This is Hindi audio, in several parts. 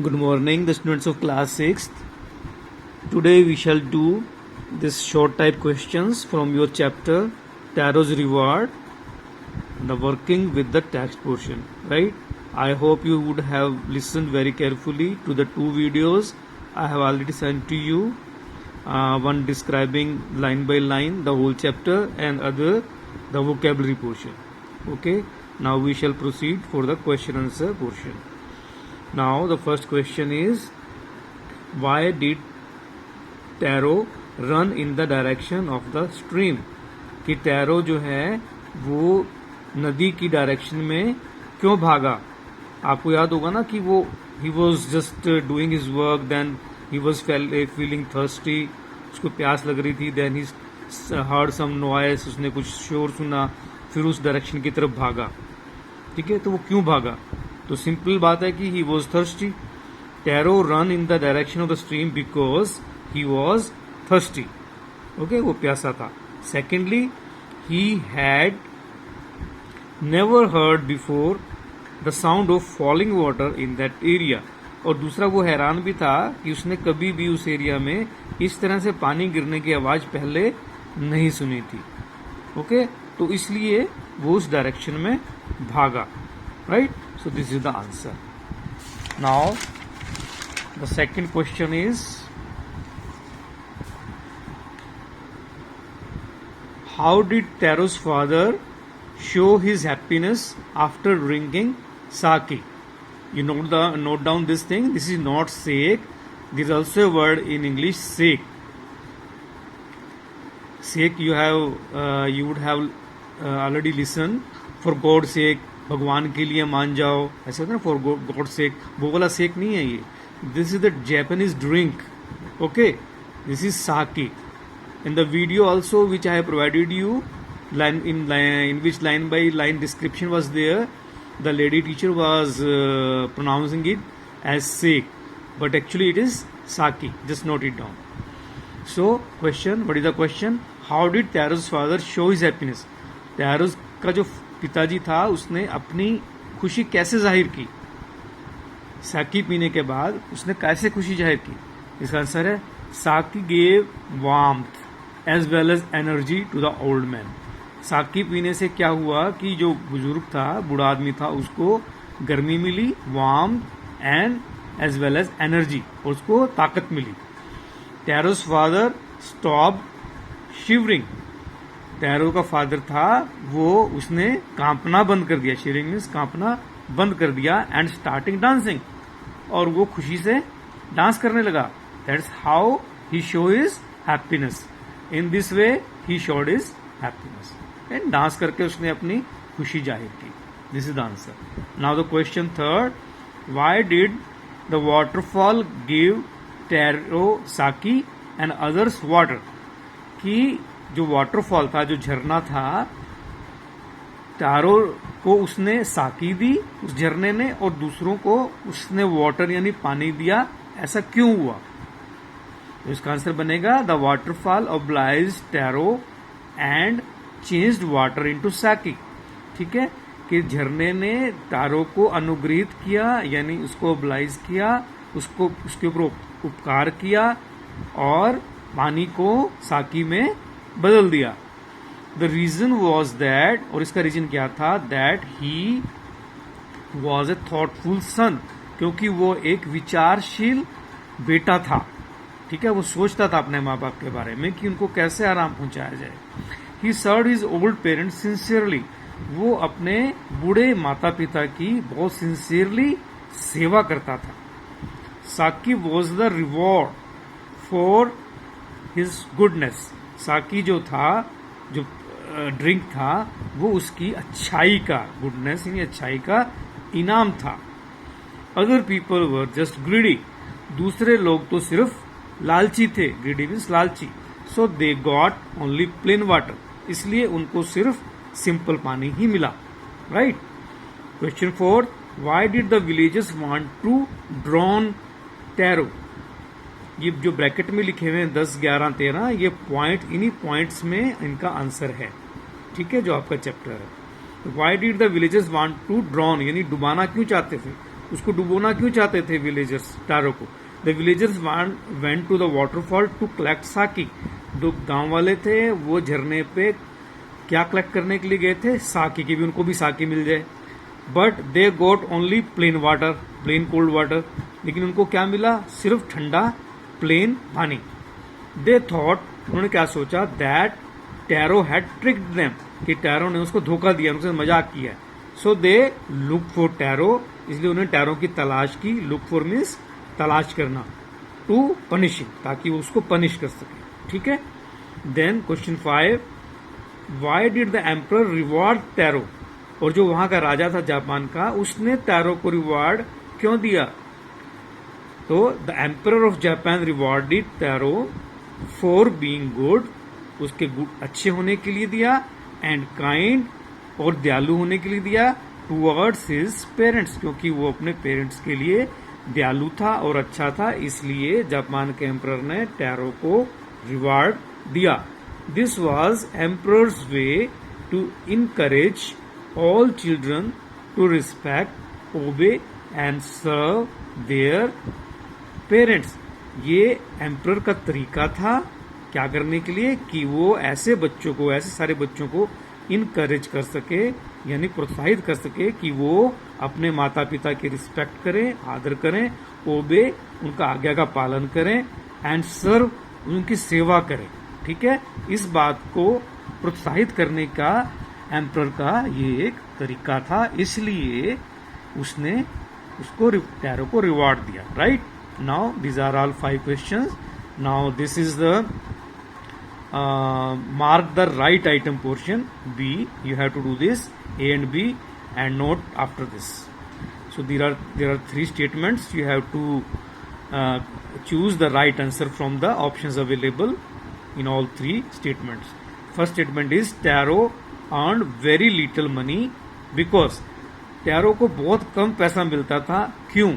Good morning, the students of class 6th. Today we shall do this short type questions from your chapter Tarot's Reward, the working with the text portion, right? I hope you would have listened very carefully to the two videos I have already sent to you. One describing line by line the whole chapter and other the vocabulary portion. Okay, now we shall proceed for the question answer portion. Now the first question is, why did Tarot run in the direction of the stream? कि टैरो जो है वो नदी की डायरेक्शन में क्यों भागा? आपको याद होगा ना कि वो he was just doing his work, then he was feeling thirsty, उसको प्यास लग रही थी, then he heard some noise, उसने कुछ शोर सुना, फिर उस डायरेक्शन की तरफ भागा. ठीक है, तो वो क्यों भागा? तो सिंपल बात है कि he was thirsty. Tarot run in the direction of the stream because he was thirsty. Okay, वो प्यासा था. Secondly, he had never heard before the sound of falling water in that area. और दूसरा, वो हैरान भी था कि उसने कभी भी उस एरिया में इस तरह से पानी गिरने की आवाज पहले नहीं सुनी थी. ओके, तो इसलिए वो उस डायरेक्शन में भागा. Right, so this is the answer. Now the second question is, how did Taro's father show his happiness after drinking sake? You note down this thing. This is not sake. There is also a word in English, sake. Sake you would have already listened. For God's sake, भगवान के लिए मान जाओ, ऐसा होता है ना, फॉर गॉड सेक. वो वाला सेक नहीं है ये. This is the Japanese drink. Okay, this is sake. In the video also which I have provided you, in which line by line description was there, the lady teacher was pronouncing it as sake, but actually it is sake. Just note it down. So question, what is the question? How did Taro's father show his happiness? Taro's का जो पिताजी था उसने अपनी खुशी कैसे जाहिर की? साकी पीने के बाद उसने कैसे खुशी जाहिर की? इसका आंसर है, sake gave warmth as well as energy to the old man. Sake पीने से क्या हुआ कि जो बुजुर्ग था, बूढ़ा आदमी था, उसको गर्मी मिली, warmth and as well as energy, और उसको ताकत मिली. Taro's father stop shivering. Taro का फादर था, वो उसने कांपना बंद कर दिया. शिवरिंग मीन्स कांपना बंद कर दिया. एंड स्टार्टिंग डांसिंग, और वो खुशी से डांस करने लगा. That's how he show his happiness. In this way he showed his happiness. And dance करके उसने अपनी खुशी जाहिर की. This is the answer. Now the question third, why did the waterfall give tarot साकी एंड अदर्स वाटर? कि जो वाटरफॉल था, जो झरना था, टारो को उसने साकी दी उस झरने ने, और दूसरों को उसने वाटर यानी पानी दिया. ऐसा क्यों हुआ? तो इसका आंसर बनेगा, the waterfall obliges Taro and changed water into sake. ठीक है, कि झरने ने टारो को अनुग्रहित किया, यानी उसको ऑब्लाइज किया, उसको उसके ऊपर उपकार किया, और पानी को साकी में बदल दिया. द रीजन वॉज दैट, और इसका रीजन क्या था? That he was a thoughtful son. क्योंकि वो एक विचारशील बेटा था. ठीक है, वो सोचता था अपने माँ बाप के बारे में कि उनको कैसे आराम पहुंचाया जाए. ही served his old parents sincerely. वो अपने बूढ़े माता पिता की बहुत सिंसियरली सेवा करता था. साकी was the reward for his goodness. साकी जो था, जो ड्रिंक था, वो उसकी अच्छाई का, गुडनेस यानी अच्छाई का इनाम था. Other people were just greedy. दूसरे लोग तो सिर्फ लालची थे. ग्रीडी मीन्स लालची. So they got only plain water. इसलिए उनको सिर्फ सिंपल पानी ही मिला. Right. Question fourth, why did the villagers want to drown Taro? ये जो ब्रैकेट में लिखे हुए हैं 10, 11, 13, ये पॉइंट, इन्हीं पॉइंट्स में इनका आंसर है. ठीक है, जो आपका चैप्टर है. Why did the villagers want to drown, यानी डुबाना क्यों चाहते थे? उसको डुबोना क्यों चाहते थे विलेजर्स टैरो को? The villagers went to the waterfall to collect sake. जो गांव वाले थे वो झरने पे क्या कलेक्ट करने के लिए गए थे? साकी, की भी उनको भी साकी मिल जाए। But they got only plain water, plain cold water. लेकिन उनको क्या मिला? सिर्फ ठंडा प्लेन पानी। दे थॉट, उन्होंने क्या सोचा? That tarot had tricked them, कि टैरो ने उसको धोखा दिया, उनसे मजाक किया। सो दे लुक फॉर टैरो, इसलिए उन्हें टैरो की तलाश की। लुक फॉर मीन्स तलाश करना, टू पनिशिंग, ताकि वो उसको पनिश कर सके। ठीक है। Then question 5, why did the emperor reward Taro? और जो वहां का राजा था जापान का, उसने टैरो को रिवॉर्ड क्यों दिया? तो the emperor of Japan rewarded tarot for being good, उसके अच्छे होने के लिए दिया, एंड काइंड, और दयालु होने के लिए दिया, टूवर्ड्स हिज पेरेंट्स, क्योंकि वो अपने पेरेंट्स के लिए दयालु था और अच्छा था, इसलिए जापान के एम्परर ने टैरो को रिवार्ड दिया। This was emperor's way to encourage all children to respect, obey and serve their parents. ये एम्परर का तरीका था क्या करने के लिए? कि वो ऐसे बच्चों को, ऐसे सारे बच्चों को इनकरेज कर सके, यानी प्रोत्साहित कर सके कि वो अपने माता पिता की रिस्पेक्ट करें, आदर करें, ओबे, उनका आज्ञा का पालन करें, एंड सर्व, उनकी सेवा करें। ठीक है। इस बात को प्रोत्साहित करने का एम्परर का ये एक तरीका था, इसलिए उसने उसको टैरो को रिवॉर्ड दिया। Right. Now these are all 5 questions. Now this is the mark the right item portion. B, you have to do this A and B and note after this. So there are 3 statements. You have to choose the right answer from the options available in all 3 statements. First statement is Taro earned very little money because tarot को बहुत कम पैसा मिलता था। क्यों?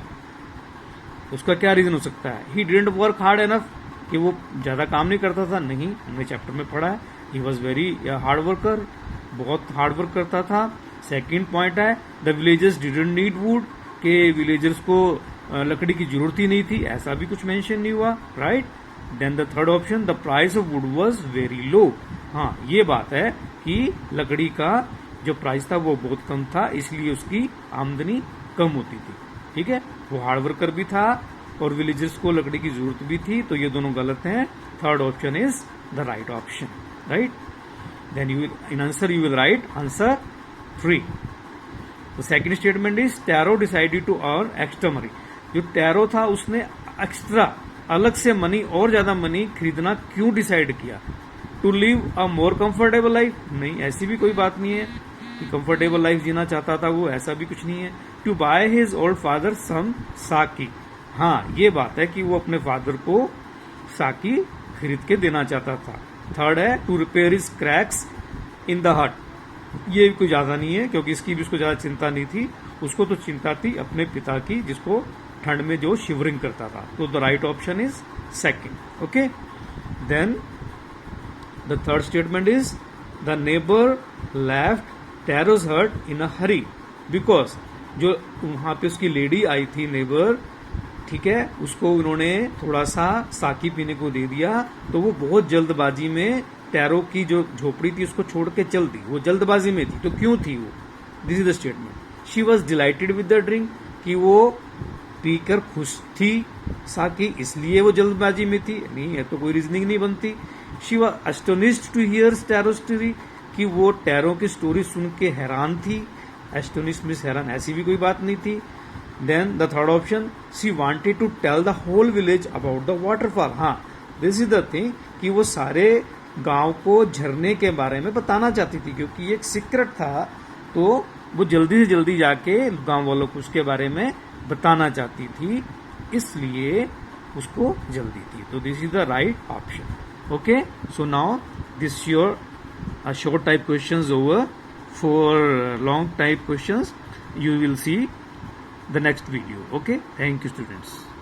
उसका क्या रीजन हो सकता है? He didn't work hard enough, कि वो ज्यादा काम नहीं करता था। नहीं, हमने चैप्टर में पढ़ा है he was very hard worker, बहुत हार्ड वर्क करता था। सेकंड पॉइंट है the villagers didn't need would, के विलेजर्स को लकड़ी की जरूरत ही नहीं थी, ऐसा भी कुछ मेंशन नहीं हुआ। Right. Then the third option the price of wood was very low. हाँ, ये बात है कि लकड़ी का जो प्राइस था वो बहुत कम था, इसलिए उसकी आमदनी कम होती थी। ठीक है। वो हार्ड वर्कर भी था और विलेजर्स को लकड़ी की जरूरत भी थी, तो ये दोनों गलत हैं। Third option is the right option. Right. Then you will in answer you will write answer 3. The second statement is Taro decided to earn extra money. जो टैरो था उसने एक्स्ट्रा, अलग से मनी और ज्यादा मनी खरीदना क्यों डिसाइड किया? To live a more comfortable life? नहीं, ऐसी भी कोई बात नहीं है कि कंफर्टेबल लाइफ जीना चाहता था वो, ऐसा भी कुछ नहीं है। To buy his old father some sake? हाँ, ये बात है कि वो अपने फादर को साकी खरीद के देना चाहता था। थर्ड है to repair his cracks in the hut. ये कोई ज्यादा नहीं है, क्योंकि इसकी भी उसको ज्यादा चिंता नहीं थी। उसको तो चिंता थी अपने पिता की, जिसको ठंड में जो शिवरिंग करता था। तो the right option is second. Okay. Then the third statement is the neighbour left Taro's hut in a Hari because, जो वहां पे उसकी लेडी आई थी नेबर, ठीक है, उसको उन्होंने थोड़ा सा साकी पीने को दे दिया, तो वो बहुत जल्दबाजी में टैरो की जो झोपड़ी थी उसको छोड़ के चल दी। वो जल्दबाजी में थी, तो क्यों थी वो? This is the statement. She was dilated with the drink, कि वो पीकर खुश थी साकी, इसलिए वो जल्दबाजी में थी। नहीं, है तो कोई रीजनिंग नहीं बनती। She was astonished to hear Taro story, कि वो टैरो की स्टोरी सुन के हैरान थी। एस्टोनिश्ड मीन्स हैरान, ऐसी भी कोई बात नहीं थी। Then the third option she wanted to tell the whole village about the waterfall. हाँ, दिस इज द थिंग कि वो सारे गांव को झरने के बारे में बताना चाहती थी, क्योंकि ये एक सीक्रेट था, तो वो जल्दी से जल्दी जाके गांव वालों को उसके बारे में बताना चाहती थी, इसलिए उसको जल्दी थी। तो this is the right option. Okay, so now this your short type questions over. For long type questions you will see the next video. Okay, thank you students.